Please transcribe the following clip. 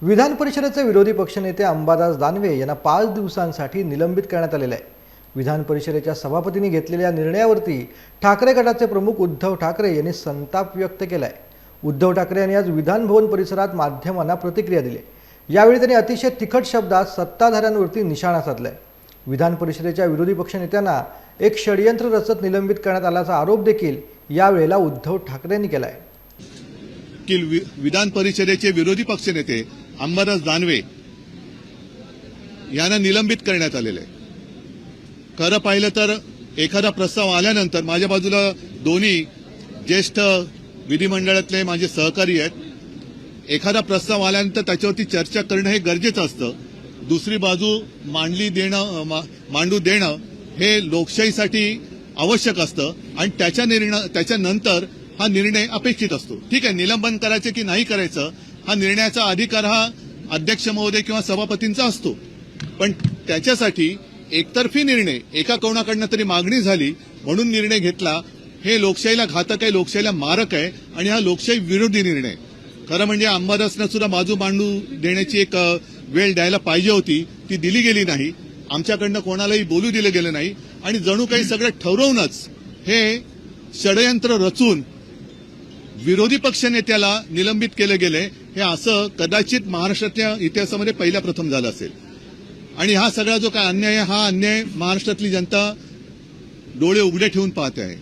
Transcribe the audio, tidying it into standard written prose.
विधान परिषदेचे विरोधी पक्षनेते अंबादास दानवे यांना 5 दिवसांसाठी निलंबित करण्यात आलेले आहे। विधान परिषदेच्या सभापतींनी घेतलेल्या निर्णयावरती ठाकरे गटाचे प्रमुख उद्धव ठाकरे यांनी संताप व्यक्त केला आहे। उद्धव ठाकरे यांनी आज विधान भवन परिसरात माध्यमांना प्रतिक्रिया दिली। यावेळी त्यांनी अतिशय तिखट शब्दात सत्ताधाऱ्यांवरती निशाणा साधलाय। विधान परिषदेच्या विरोधी पक्षनेत्यांना एक षडयंत्र रचत निलंबित करण्यात आल्याचा आरोप देखील यावेळेला उद्धव ठाकरे यांनी केला आहे। की विधान परिषदेचे विरोधी पक्षनेते अंबादास दानवे यांना निलंबित करण्यात आलेले आहे। खरं पाहिलं तर एखादा प्रस्ताव आल्यानंतर माझ्या बाजूला दोन्ही ज्येष्ठ विधिमंडळातले माझे सहकारी आहेत। एखादा प्रस्ताव आल्यानंतर त्याच्यावरती चर्चा करणं हे गरजेचं असतं। दुसरी बाजू मांडू देणं हे लोकशाहीसाठी आवश्यक असतं आणि त्याच्यानंतर हा निर्णय अपेक्षित असतो। ठीक आहे, निलंबन करायचं की नाही करायचं हा निर्णयाचा अधिकार हा अध्यक्ष महोदय किंवा सभापतींचा असतो, पण त्याच्यासाठी एकतर्फी निर्णय एका कोणाकडनं तरी मागणी झाली म्हणून निर्णय घेतला हे लोकशाहीला घातक आहे, लोकशाहीला मारक आहे आणि हा लोकशाही विरोधी निर्णय। खरं म्हणजे अंबादासनं सुद्धा बाजू मांडू देण्याची एक वेळ द्यायला पाहिजे होती, ती दिली गेली नाही। आमच्याकडनं कोणालाही बोलू दिलं गेलं नाही आणि जणू काही सगळं ठरवूनच हे षडयंत्र रचून विरोधी पक्षनेत्याला निलंबित केले गेले। हे असं कदाचित महाराष्ट्राच्या इतिहासामध्ये पहिल्या प्रथम झालं असेल आणि हा सगळा जो काय अन्याय आहे हा अन्याय महाराष्ट्रातली जनता डोळे उघडे ठेवून पाहते आहे।